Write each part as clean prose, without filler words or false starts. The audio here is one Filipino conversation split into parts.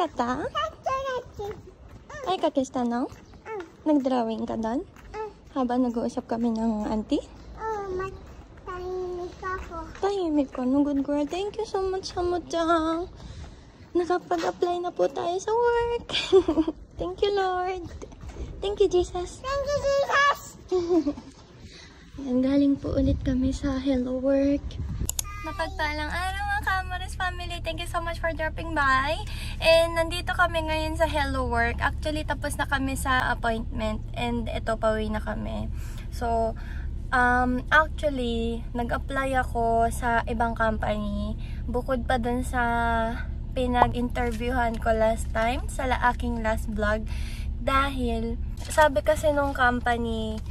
かったお絵かきしたのnag-drawing ka doon? Habang nag-uusap kami ng auntie? Tahimik ako. Tahimik ka. No, good girl. Thank you so much, Hamuchang. Nakapag-apply na po tayo sa work. Thank you, Lord. Thank you, Jesus. Thank you, Jesus! Yan, galing po ulit kami sa Hello Work. Napagpalang araw mga Camarines family. Thank you so much for dropping by. And nandito kami ngayon sa Hello Work. Actually, tapos na kami sa appointment. And ito, pauwi na kami. So, actually, nag-apply ako sa ibang company. Bukod pa dun sa pinag-interviewhan ko last time, sa aking last vlog. Dahil, sabi kasi nung company,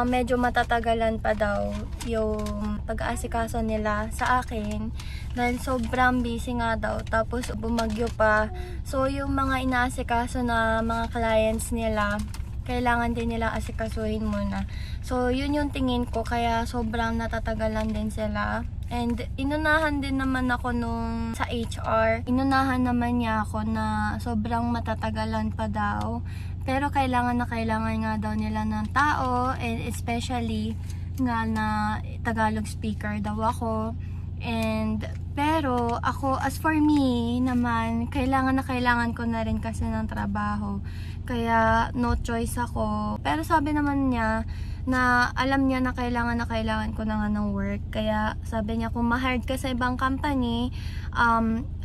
medyo matatagalan pa daw yung pag-aasikaso nila sa akin dahil sobrang busy nga daw, tapos bumagyo pa. So yung mga inaasikaso na mga clients nila, kailangan din nila asikasuhin muna. So yun yung tingin ko, kaya sobrang natatagalan din sila. And inunahan din naman ako nung sa HR, inunahan naman niya ako na sobrang matatagalan pa daw. Pero kailangan na kailangan nga daw nila ng tao, and especially nga na Tagalog speaker daw ako. And pero ako, as for me naman, kailangan na kailangan ko na rin kasi ng trabaho. Kaya no choice ako. Pero sabi naman niya na alam niya na kailangan ko na nga ng work. Kaya sabi niya kung ma-hired ka sa ibang company,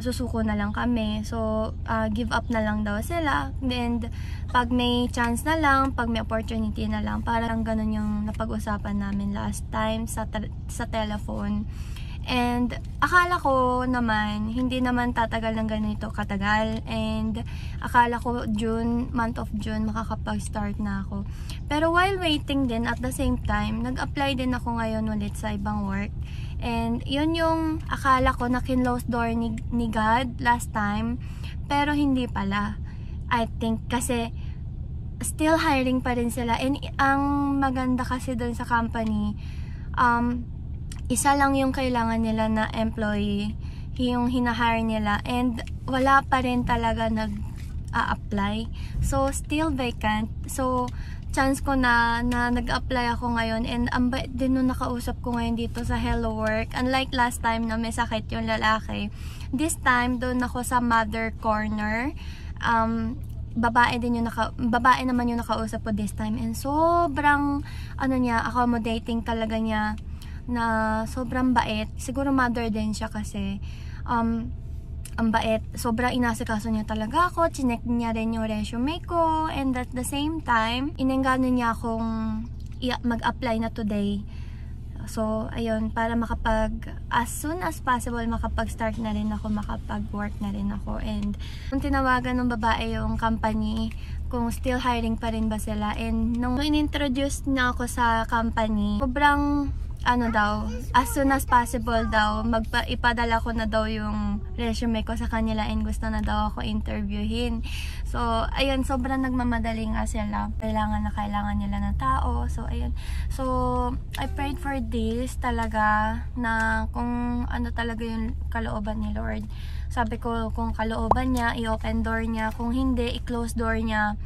susuko na lang kami. So give up na lang daw sila. And pag may chance na lang, pag may opportunity na lang. Parang ganun yung napag-usapan namin last time sa telephone. And akala ko naman, hindi naman tatagal ng ganito katagal. And akala ko month of June, makakapag-start na ako. Pero while waiting din, at the same time, nag-apply din ako ngayon ulit sa ibang work. And yun yung akala ko na kinlose door ni God last time. Pero hindi pala. I think kasi still hiring pa rin sila. And ang maganda kasi dun sa company, isa lang yung kailangan nila na employee, yung hinahire nila, and wala pa rin talaga nag-a-apply. So, still vacant. So, chance ko na nag-apply ako ngayon, and ang bait din nung nakausap ko ngayon dito sa Hello Work. Unlike last time na may sakit yung lalaki, this time, doon ako sa mother corner. Babae naman yung nakausap ko this time, and sobrang accommodating talaga niya, na sobrang bait. Siguro mother din siya kasi ang bait. Sobrang inasikaso niya talaga ako. Chinek niya rin yung resume ko, and at the same time inengano niya akong mag-apply na today. So ayun, para as soon as possible makapag-start na rin ako, makapag-work na rin ako. And kung tinawagan ng babae yung company kung still hiring pa rin ba sila, and nung in-introduce na ako sa company, sobrang as soon as possible daw, ipadala ko na daw yung resume ko sa kanila, and gusto na daw ako interviewin. So, ayun, sobrang nagmamadali nga sila. Kailangan nila ng tao. So, ayun. So, I prayed for this talaga, na kung ano talaga yung kalooban ni Lord. Sabi ko, kung kalooban niya, i-open door niya. Kung hindi, i-close door niya.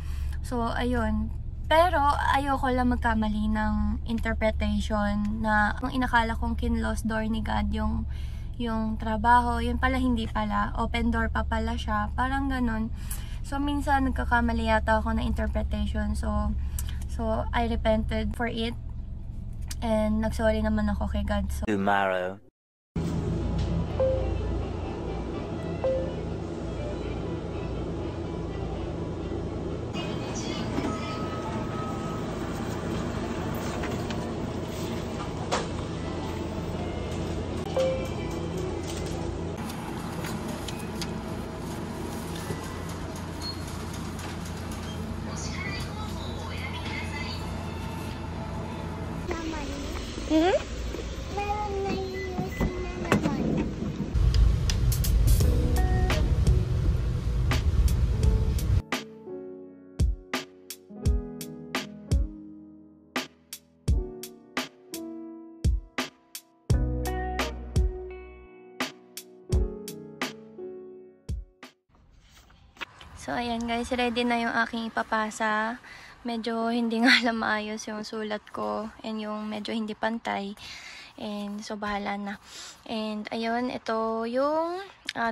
So, ayun. Pero ayoko lang magkamali ng interpretation na kung inakala kong kinlose door ni God yung trabaho, yun pala hindi pala. Open door pa pala siya. Parang ganun. So minsan nagkakamali yata ako ng interpretation. So I repented for it. And nagsorry naman ako kay God. So, tomorrow. Meron na use na naman. So, ayan guys, ready na yung aking ipapasa. Medyo hindi nga lang maayos yung sulat ko and yung medyo hindi pantay. And so, bahala na. And ayun, ito yung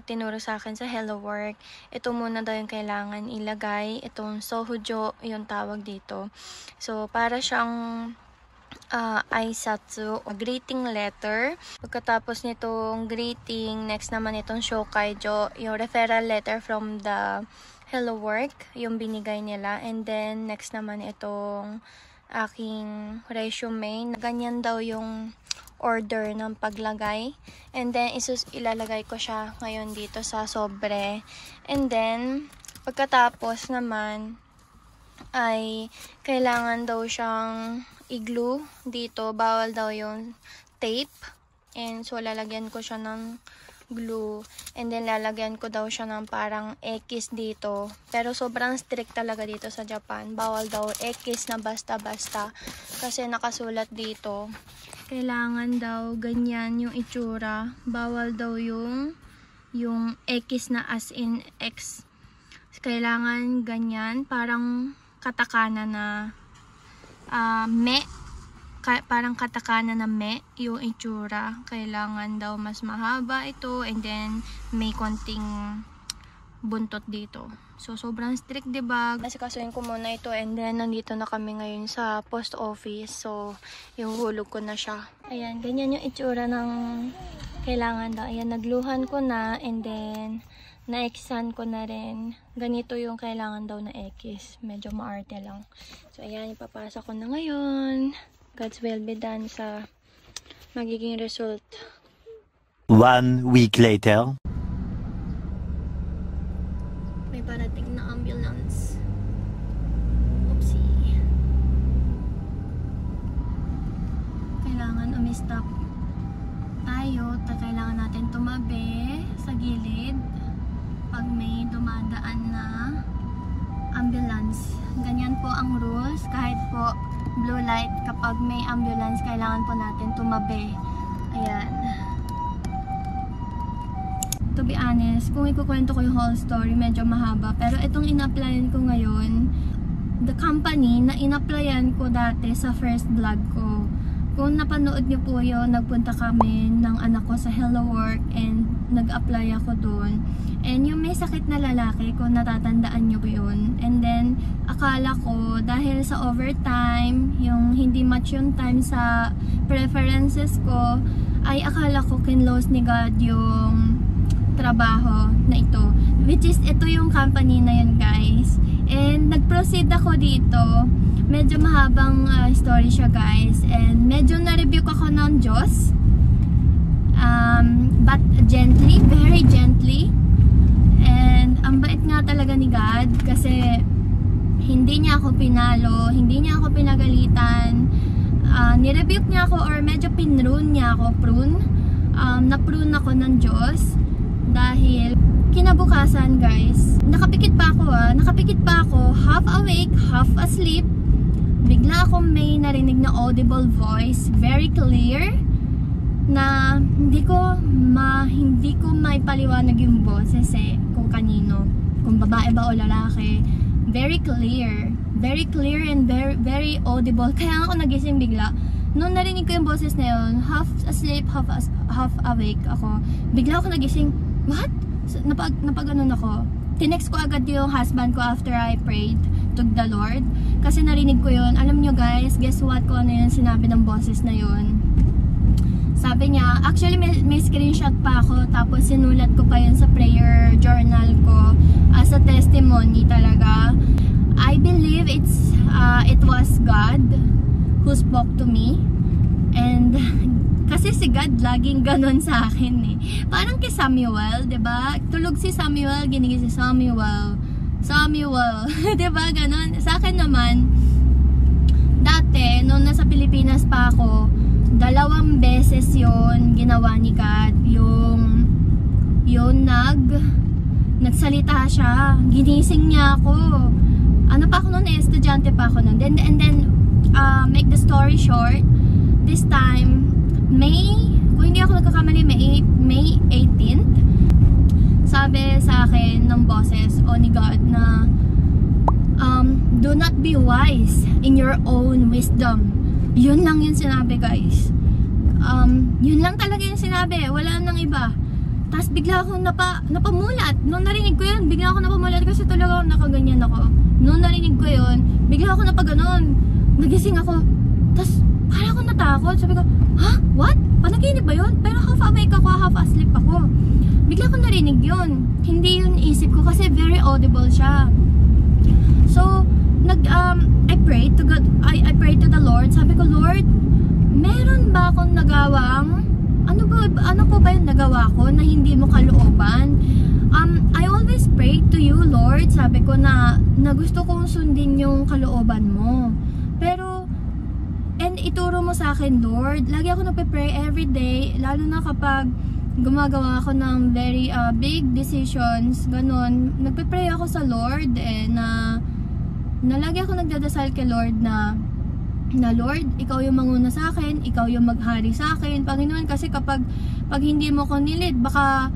tinuro sa akin sa Hello Work. Ito muna daw yung kailangan ilagay. Itong Sohujo yung tawag dito. So, para siyang aisatsu, greeting letter. Pagkatapos nitong greeting, next naman itong shokaijo, yung referral letter from the Hello Work, yung binigay nila. And then, next naman itong aking resume. Ganyan daw yung order ng paglagay. And then, ilalagay ko siya ngayon dito sa sobre. And then, pagkatapos naman, ay kailangan daw siyang i-glue dito. Bawal daw yung tape. And so, lalagyan ko siya ng glue. And then, lalagyan ko daw siya ng parang X dito. Pero sobrang strict talaga dito sa Japan. Bawal daw X na basta-basta. Kasi nakasulat dito. Kailangan daw ganyan yung itsura. Bawal daw yung X na as in X. Kailangan ganyan. Parang katakana na me. Parang katakana na me yung itsura. Kailangan daw mas mahaba ito. And then may konting buntot dito. So, sobrang strict, diba? Nasikasuhin ko muna ito and then nandito na kami ngayon sa post office. So, yung hulog ko na siya. Ayan, ganyan yung itsura ng kailangan daw. Ayan, nagluhan ko na and then na-X-an ko na rin. Ganito yung kailangan daw na X. Medyo maarte lang. So, ayan, ipapasa ko na ngayon. God's will be done sa magiging result. 1 week later. May parating na ambulance. Oopsie. Kailangan umistop tayo. Kailangan natin tumabi sa gilid pag may dumadaan na ambulance. Ganyan po ang rules. Kahit po blue light, kapag may ambulance, kailangan po natin tumabi. Ayan. To be honest, kung ikukwento ko yung whole story, medyo mahaba. Pero itong in-applyan ko ngayon, the company na in-applyan ko dati sa first vlog ko. Kung napanood niyo po yun, nagpunta kami ng anak ko sa Hello Work and nag-apply ako doon. And yung may sakit na lalaki, kung natatandaan niyo po yun. And then, akala ko, dahil sa overtime, yung hindi match yung time sa preferences ko, ay akala ko kinlose ni God yung trabaho na ito, which is ito yung company na yun guys. And nag-proceed ako dito. Medyo mahabang story siya guys, and medyo na-review ako ng Diyos, but gently, very gently. And ang bait nga talaga ni God kasi hindi niya ako pinalo, hindi niya ako pinagalitan. Nirebuke niya ako, or medyo pinrune niya ako, na-prune ako ng Diyos. Dahil kinabukasan guys, nakapikit pa ako, half awake, half asleep. Bigla akong may narinig na audible voice, very clear, na hindi ko maipaliwanag yung boses kung kanino, kung babae ba o lalaki. Very clear and very, very audible. Kaya ako nagising bigla. Noong narinig ko yung boses na yun, half asleep, half awake ako. Bigla ako nagising. What? Napag-anon ako. Tinext ko agad yung husband ko after I prayed to the Lord. Kasi narinig ko yun. Alam nyo guys, guess what? Kung ano yung sinabi ng boses na yun. Sabi niya, actually may screenshot pa ako. Tapos sinulat ko pa yun sa prayer journal ko. As a testimony talaga. I believe it was God who spoke to me. And kasi si God laging ganon sa akin Parang kay Samuel, 'di ba? Tulog si Samuel, ginising si Samuel. 'Di ba ganon? Sa akin naman, dati nung nasa Pilipinas pa ako, 2 beses 'yon ginawa ni God. Yung nagsalita siya, ginising niya ako. Ano pa ako noon, estudyante pa ako noon. And then make the story short, this time, kung hindi ako nagkakamali, May 18th. sabi sa akin ng bosses o ni God na do not be wise in your own wisdom. Yun lang yung sinabi, guys. Yun lang talaga yung sinabi, wala nang iba. Tapos bigla akong napamulat. Nung narinig ko yun, bigla akong napamulat kasi talaga nakaganyan ako. Nung narinig ko yun, bigla ako napaganon. Nagising ako. Tapos parang ako natakot. Sabi ko, ha? What? Panaginip ba yun? Pero half awake ako, half asleep ako. Bigla akong narinig yun. Hindi yun isip ko kasi very audible siya. So, I prayed to God, I prayed to the Lord. Sabi ko, Lord, meron ba akong nagawang ano po ba yung nagawa ko na hindi mo kalooban? I always pray to you, Lord. Sabi ko na gusto kong sundin yung kalooban mo. Pero and ituro mo sa akin, Lord. Lagi ako nagpe-pray every day, lalo na kapag gumagawa ako ng very big decisions, ganun. Nagpe-pray ako sa Lord na lagi ako nagdadasal kay Lord na Lord, ikaw yung manguna sa akin, ikaw yung maghari sa akin, Panginoon, kasi pag hindi mo ko nilid, baka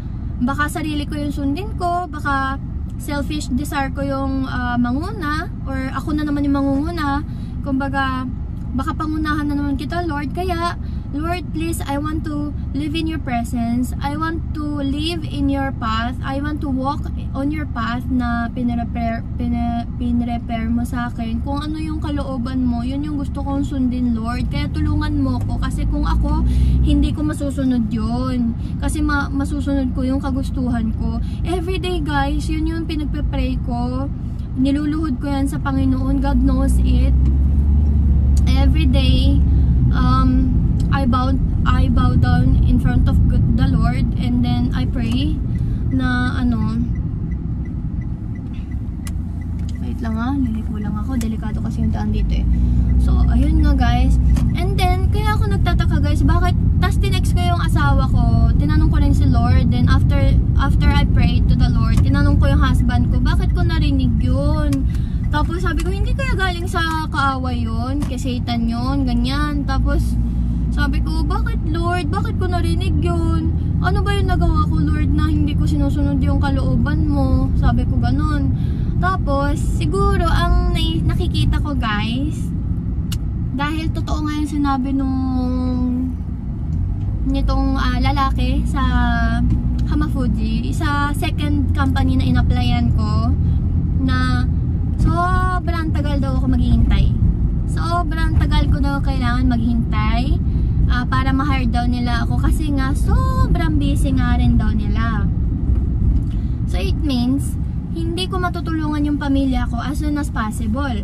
sarili ko yung sundin ko, baka selfish desire ko yung manguna, or ako na naman yung mangunguna, kumbaga baka pangunahan na naman kita, Lord. Kaya Lord, please, I want to live in your presence. I want to live in your path. I want to walk on your path na pinrepair mo sa akin. Kung ano yung kalooban mo, yun yung gusto kong sundin, Lord. Kaya tulungan mo ko. Kasi kung ako, hindi ko masusunod yun. Kasi masusunod ko yung kagustuhan ko. Everyday, guys, yun yung pinagpe-pray ko. Niluluhod ko yan sa Panginoon. God knows it. Everyday, I bow down in front of the Lord, and then I pray na wait lang liliko lang ako, delikado kasi yung daan dito eh. So ayun nga, guys, and then kaya ako nagtataka, guys, bakit, tas tinext ko yung asawa ko, tinanong ko rin si Lord, then after I prayed to the Lord, tinanong ko yung husband ko, bakit ko narinig yun? Tapos sabi ko, hindi kaya galing sa kaaway yun, kay Satan yun, ganyan. Tapos sabi ko, bakit Lord? Bakit ko narinig yun? Ano ba yung nagawa ko, Lord, na hindi ko sinusunod yung kalooban mo? Sabi ko ganun. Tapos, siguro, ang nakikita ko, guys, dahil totoo nga yung sinabi nitong lalaki sa Hamafuji, sa second company na in-applyan ko, na sobrang tagal daw ako maghihintay. Sobrang tagal ko daw kailangan maghintay para ma-hire daw nila ako kasi nga sobrang busy nga rin daw nila. So it means hindi ko matutulungan yung pamilya ko as soon as possible.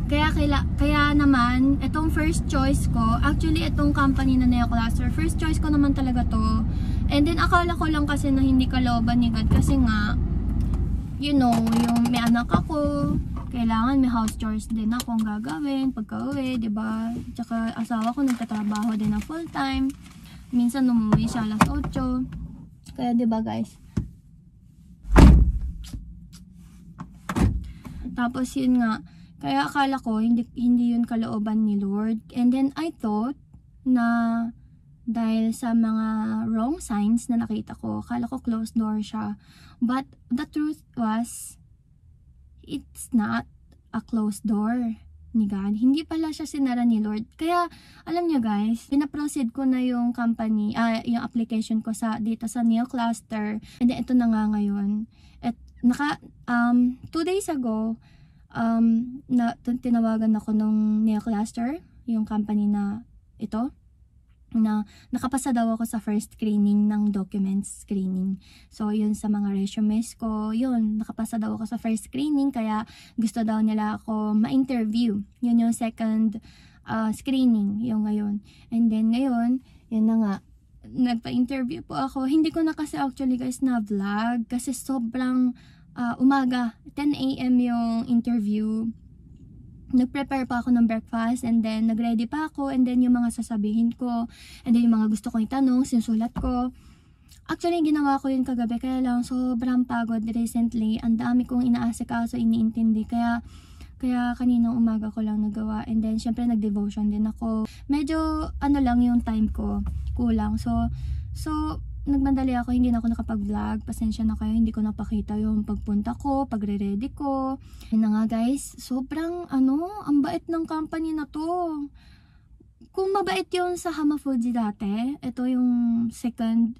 Kaya naman itong first choice ko, actually itong company na Neocluster, first choice ko naman talaga to. And then akala ko lang kasi na hindi kalooban ni God kasi nga, you know, yung may anak ako, kailangan may house chores din akong gagawin pagka-uwi, diba? Tsaka asawa ko nagtatrabaho din na full time. Minsan umuwi siya alas 8. Kaya diba, guys? Tapos yun nga, kaya akala ko hindi yun kalooban ni Lord. And then I thought na dahil sa mga wrong signs na nakita ko, akala ko closed door siya. But the truth was, it's not a closed door ni God. Hindi pala siya sinara ni Lord. Kaya, alam niyo, guys, pinaproceed ko na yung company, yung application ko dito sa Neocluster. And then, ito na nga ngayon. At 2 days ago, tinawagan ako nung Neocluster, yung company na ito, na nakapasa daw ako sa first screening ng documents screening. So, yun sa mga resumes ko, yun, nakapasa daw ako sa first screening, kaya gusto daw nila ako ma-interview. Yun yung second screening, yung ngayon. And then, ngayon, yun na nga, nagpa-interview po ako. Hindi ko na kasi actually, guys, na vlog, kasi sobrang umaga, 10 AM yung interview. Nag-prepare pa ako ng breakfast, and then nag-ready pa ako, and then yung mga sasabihin ko, and then yung mga gusto kong itanong, sinusulat ko. Actually, ginawa ko yun kagabi, kaya lang sobrang pagod recently. Ang dami kong inaasikaso, iniintindi, kaya kaninang umaga ko lang nagawa. And then, syempre, nag-devotion din ako. Medyo, lang yung time ko, kulang. So nagmadali ako, hindi na ako nakapag-vlog. Pasensya na kayo, hindi ko napakita yung pagpunta ko, pagre-ready ko. Yun na nga guys, sobrang ang bait ng company na to. Kung mabait yung sa Hamafuji dati, ito yung second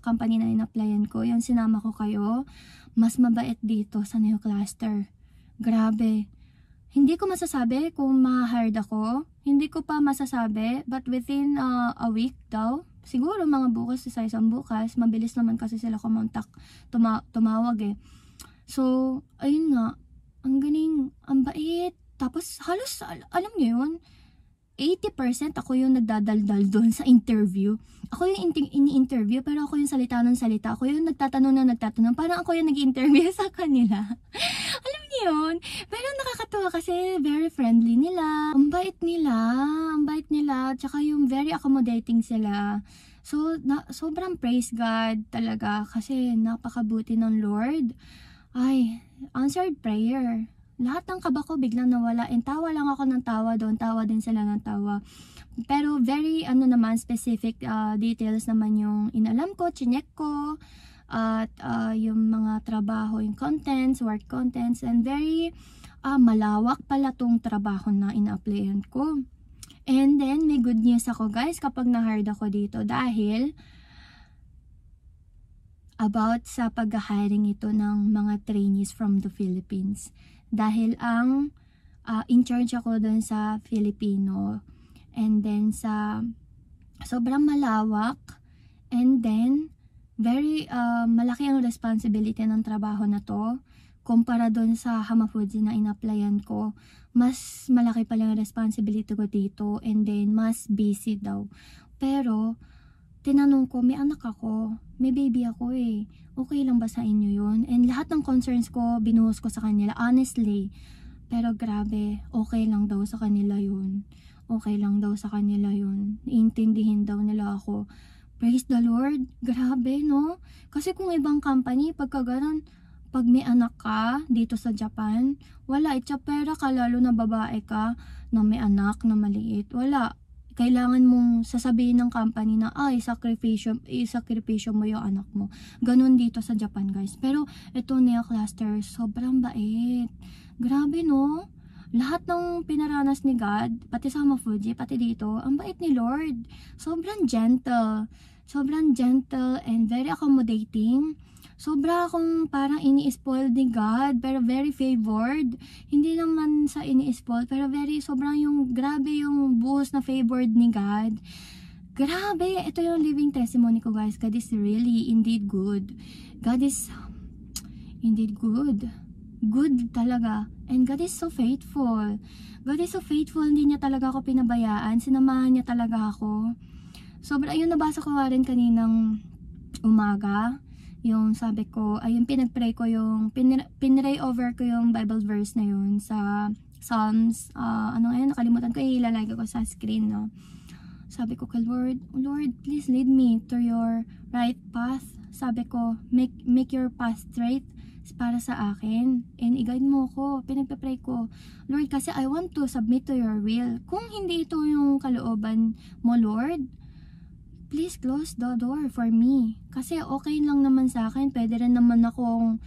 company na in-applyan ko, yung sinama ko kayo, mas mabait dito sa Neo Cluster. Grabe. Hindi ko masasabi kung ma-hired ako. Hindi ko pa masasabi, but within a week daw, siguro mga bukas, sa isang bukas, mabilis naman kasi sila kumontak, tumawag eh. So, ayun nga, ang galing, ang bait. Tapos, halos, alam niyo yun, 80% ako yung nagdadaldal doon sa interview. Ako yung ini-interview, pero ako yung salita ng salita. Ako yung nagtatanong. Parang ako yung nag-interview sa kanila. Alam niyo yun? Pero nakakatuwa kasi very friendly nila. Ang bait nila. Tsaka yung very accommodating sila. So, sobrang praise God talaga kasi napakabuti ng Lord. Ay, answered prayer. Lahat ng kaba ko biglang nawala, and tawa lang ako ng tawa doon, tawa din sila ng tawa. Pero very naman specific details naman yung inalam ko, chinek ko, at yung mga trabaho, yung contents, work contents, and very malawak pala tong trabaho na ina-applyan ko. And then may good news ako guys kapag na-hired ako dito, dahil about sa pag-hiring ito ng mga trainees from the Philippines. Dahil ang in charge ako dun sa Filipino, and then sa sobrang malawak, and then very malaki ang responsibility ng trabaho na to kumpara dun sa Hamafuji na in-applyan ko. Mas malaki pala yung responsibility ko dito, and then mas busy daw. Pero tinanong ko, may anak ako, may baby ako eh. Okay lang ba sa inyo yun? And lahat ng concerns ko, binuhos ko sa kanila, honestly. Pero grabe, okay lang daw sa kanila yun. Okay lang daw sa kanila yun. Iintindihin daw nila ako. Praise the Lord. Grabe, no? Kasi kung ibang company, pagka ganun, pag may anak ka dito sa Japan, wala, pera ka, lalo na babae ka, na may anak na maliit. Wala. Kailangan mong sasabihin ng company na isakripisyo mo yung anak mo. Ganun dito sa Japan guys. Pero ito Neo Cluster, sobrang bait. Grabe no? Lahat ng pinaranas ni God, pati sa Hamafuji, pati dito, ang bait ni Lord. Sobrang gentle. Sobrang gentle and very accommodating. Sobra akong parang ini-spoil ni God, pero very favored. Hindi naman sa ini-spoil, pero sobrang yung grabe yung buhos na favored ni God. Grabe, ito yung living testimony ko guys. God is really indeed good. God is indeed good. Good talaga. And God is so faithful. God is so faithful, hindi niya talaga ako pinabayaan. Sinamahan niya talaga ako. Sobra, ayun, nabasa ko rin kaninang umaga. Yung sabi ko, ayun, pinag-pray ko yung, pinray over ko yung Bible verse na yun sa Psalms, nakalimutan ko, ilalagay ko sa screen, no? Sabi ko kay Lord, please lead me to your right path. Sabi ko, make your path straight para sa akin, and i-guide mo ko. Pinagpe-pray ko, Lord, kasi I want to submit to your will. Kung hindi ito yung kalooban mo, Lord, please close the door for me. Kasi okay lang naman sa akin. Pwede rin naman akong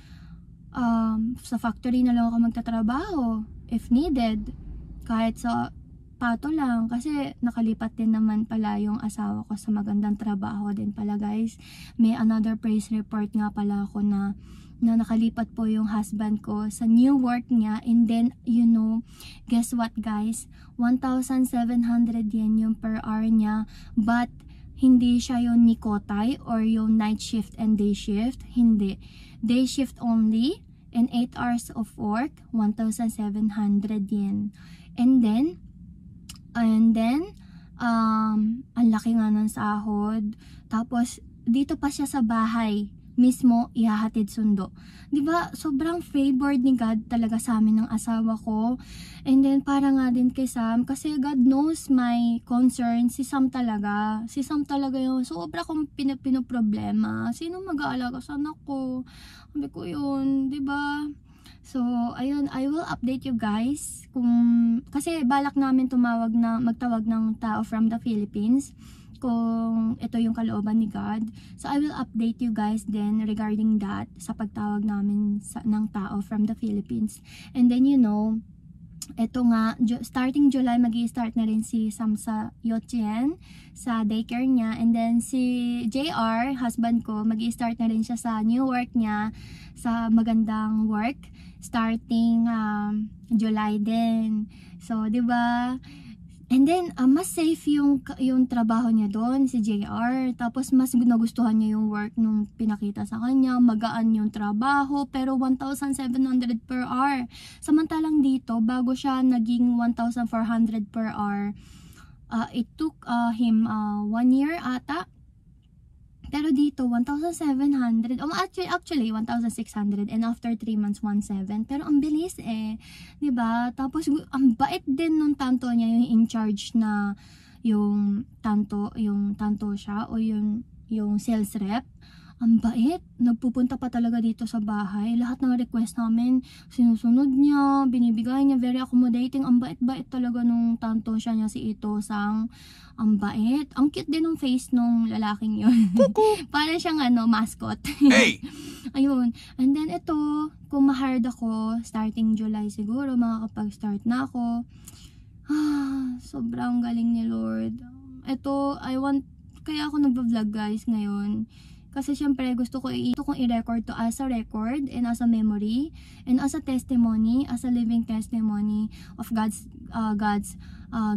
sa factory na lang ako magtatrabaho if needed. Kahit sa pato lang. Kasi nakalipat din naman pala yung asawa ko sa magandang trabaho din pala guys. May another praise report nga pala ako na nakalipat po yung husband ko sa new work niya. And then, you know, guess what guys? 1,700 yen yung per hour niya. But hindi siya yung Nikotay or yung night shift and day shift. Hindi. Day shift only and 8 hours of work, 1,700 yen. And then, ang laki nga ng sahod. Tapos, dito pa siya sa bahay mismo ihahatid sundo. 'Di ba? Sobrang favored ni God talaga sa amin ng asawa ko. And then para nga din kay Sam, kasi God knows my concern. Si Sam talaga yung sobra kong pinoproblema. Sino mag-aalaga sa anak ko? Sabi ko yun, 'di ba? So, ayun, I will update you guys kasi balak namin magtawag ng tao from the Philippines kung ito yung kalooban ni God. So I will update you guys then regarding that sa pagtawag namin ng tao from the Philippines. And then you know, ito nga, starting July, magi-start na rin si Sam sa Yochien, sa daycare niya. And then si JR, husband ko, magi-start na rin siya sa new work niya, sa magandang work, starting July din. So, di ba? And then, mas safe yung trabaho niya doon, si JR. Tapos, mas nagustuhan niya yung work nung pinakita sa kanya. Magaan yung trabaho, pero 1,700 per hour. Samantalang dito, bago siya naging 1,400 per hour, it took him 1 year ata. Pero dito, 1,700. Actually, 1,600. And after 3 months, 1,700. Pero ang bilis eh. Diba? Tapos, ang bait din nung tanto niya, yung in charge na yung tanto siya o yung sales rep. Ang bait. Nagpupunta pa talaga dito sa bahay. Lahat ng request namin, sinusunod niya, binibigay niya, very accommodating. Ang bait-bait talaga nung tanto siya niya, si Ito Sang. Ang bait. Ang cute din ng face nung lalaking yun. Parang siyang mascot. Hey! Ayun. And then ito, kung ma-hired ako, starting July siguro, makakapag-start na ako. Sobrang galing ni Lord. Ito, kaya ako nagpa-vlog guys ngayon. Kasi syempre gusto kong i-record to as a record and as a memory and as a testimony, as a living testimony of God's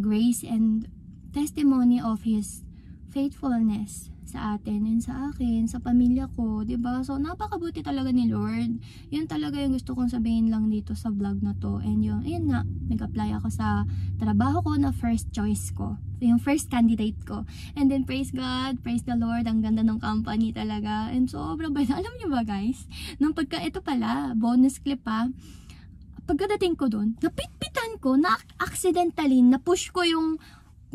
grace and testimony of His faithfulness sa atin and sa akin, sa pamilya ko, 'di ba? So napakabuti talaga ni Lord. 'Yun talaga yung gusto kong sabihin lang dito sa vlog na to. And ayun nga, nag-apply ako sa trabaho ko na first choice ko. Yung first candidate ko. And then praise God, praise the Lord, ang ganda ng company talaga. And sobrang bait. Alam niyo ba guys, ito pala, bonus clip pa. Pagkadating ko doon, napitpitan ko na accidentally na push ko yung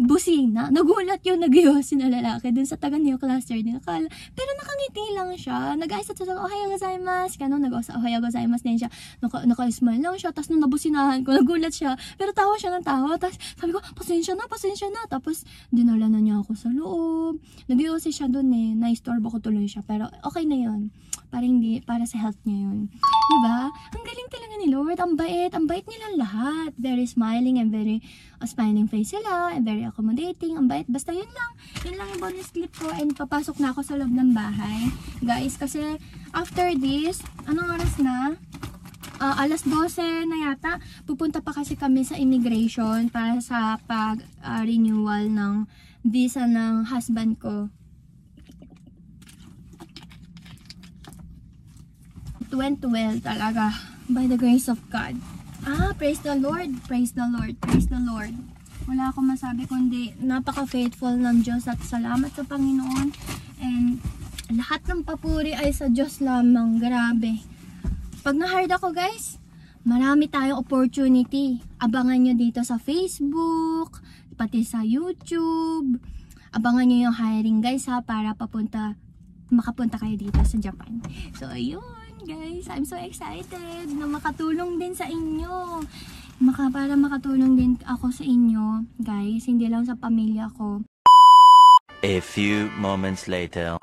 busina. Nagulat yung nag-iwas na lalaki dun sa taga-Neo cluster din. Pero nakangiti lang siya. Nag-aisat siya, ohayo gozaimasu. Kano, ohayo gozaimasu din siya. Naka-smile lang siya. Tapos nung nabusinahan ko, nagulat siya. Pero tawa siya ng tawa. Tapos sabi ko, pasensya na. Tapos dinala na niya ako sa loob. Nag-iwas siya dun eh. Na-istorbo ko tuloy siya. Pero okay na yun. Para sa health niya yun. Diba? Ang galing talaga ni Lord. Ang bait nilang lahat. Very smiling and very smiling face sila. And very accommodating. Ang bait. Basta yun lang yung bonus clip ko. And papasok na ako sa loob ng bahay. Guys, kasi after this, anong oras na? Alas 12 na yata. Pupunta pa kasi kami sa immigration para sa pag-renewal ng visa ng husband ko. It went well talaga. By the grace of God. Praise the Lord. Praise the Lord. Praise the Lord. Wala akong masabi kundi napaka-faithful ng Diyos at salamat sa Panginoon. And lahat ng papuri ay sa Diyos lamang. Grabe. Pag na-hired ako guys, marami tayong opportunity. Abangan nyo dito sa Facebook, pati sa YouTube. Abangan nyo yung hiring guys ha, para makapunta kayo dito sa Japan. So ayun guys, I'm so excited na makatulong din sa inyo. Para makatulong din ako sa inyo guys, hindi lang sa pamilya ko. A few moments later.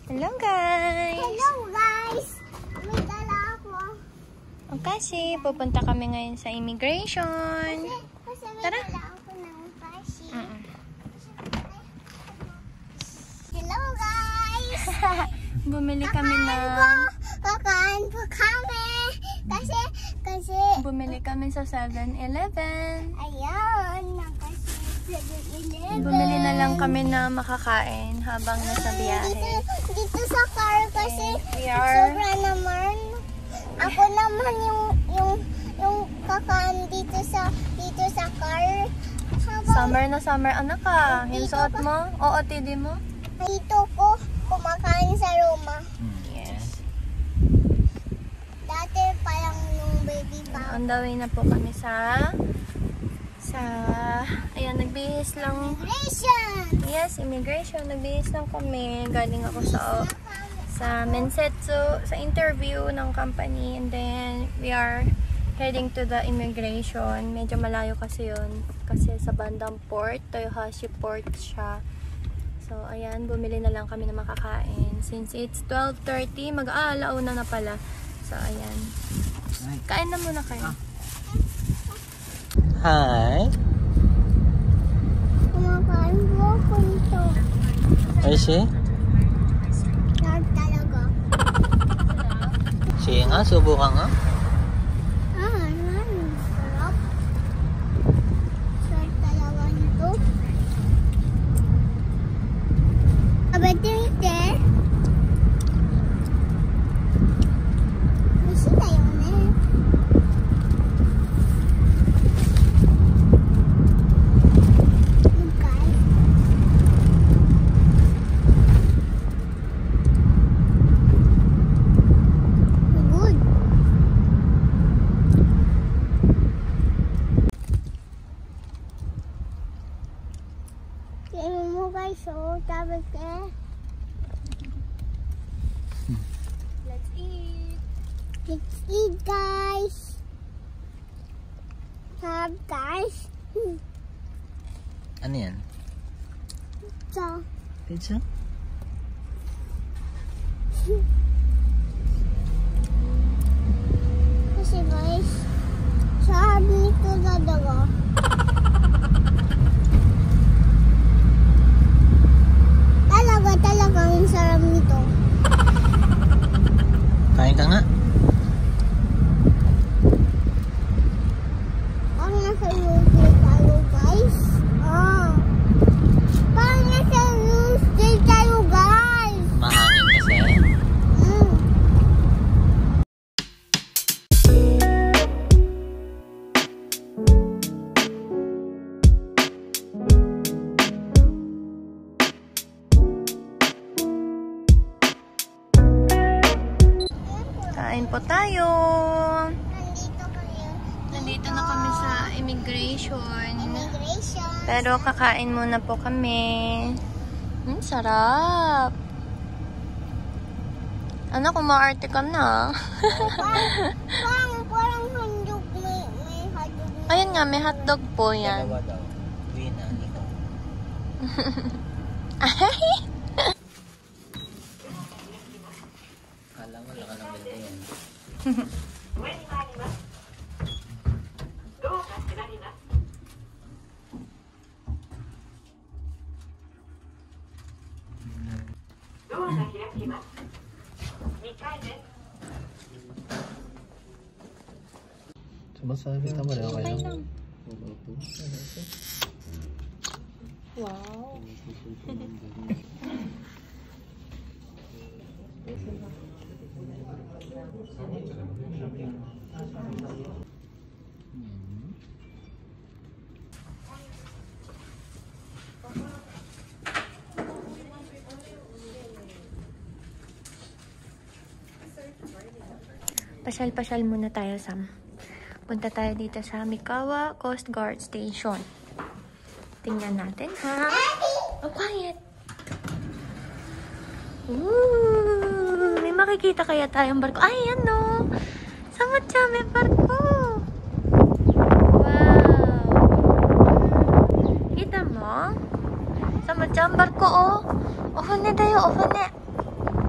Hello guys! Hello guys! May dala ako. O kasi, pupunta kami ngayon sa immigration. Kasi may Tara! dala ako ng kasi. Hello guys! Bumili kami Kakain po kami. Kasi Bumili kami sa 7-Eleven. ayan, kasi 7-Eleven. Bumili na lang kami na makakain habang nasa biyahe. Dito sa car kasi We are... sobra naman. Ako naman yung kakain dito sa car. Summer na summer, anak ka. Yung suot mo? OOTD mo? Dito ko kumakain sa Roma. Yes. Dati parang nung baby pa. On the way na po kami ayan, nagbihis lang. Immigration! Yes, immigration. Nagbihis lang kami. Galing ako sa Mensetsu, sa interview ng company. And then, we are heading to the immigration. Medyo malayo kasi yun. Kasi sa bandang port, Toyohashi Port siya. So, ayan, bumili na lang kami na makakain. Since it's 12:30, mag-aalauna na pala. So, ayan. Kain na muna kayo. Hi. Kumakain po ako nito. Oishi? Sarap talaga. Sige nga, subukan nga. Sarap. Sarap talaga nito. Abatirite. Mishi tayo ne. So, tapos Let's eat! let's eat, guys. Sarap, guys. Ano yan? So, Pizza? kasi guys, sarap nito talaga. Talagang sarap nito. Kain ka nga. Parang nasa Tuesday tayo, guys. Parang nasa Tuesday tayo, guys. Mahangin kasi. Kain po tayo! Nandito Na kami sa immigration. Immigration. Pero kakain muna po kami. Sarap! Anak, kumaarte ka na. Parang handog. May handog. Ayun nga, may hotdog po yan. Dalawa daw. Wina, ikaw. Alam mo, laka ng ganda yan. Sumasabi ka mo rin ako yun. Wow! Pasyal-pasyal muna tayo, Sam. Punta tayo dito sa Mikawa Coast Guard Station. Tingnan natin, ha? Oh, quiet! Ooh! May makikita kaya tayong barko. Ay, ano? Samutya, may barko! Wow! Kita mo? Samutya, ang barko, oh! Ohone tayo, ohone!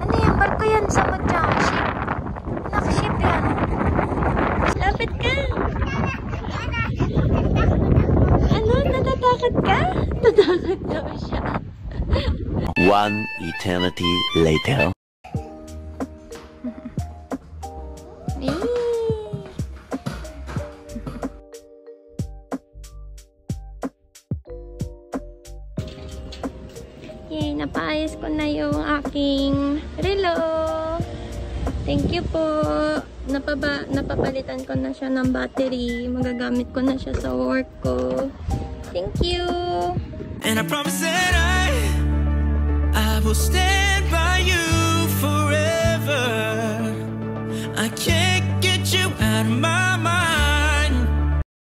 Ano yung barko yan, Samutya? Ship! Nakaship yan! Lapit ka! Ano? Natatakot ka? Natatakot daw siya. One eternity later. Yay, napaayos ko na yung aking relo. Thank you po. Napapalitan ko na siya ng battery. Magagamit ko na siya sa work ko. Thank you. And I promise that I will stand by you forever. I can't get you out of my mind.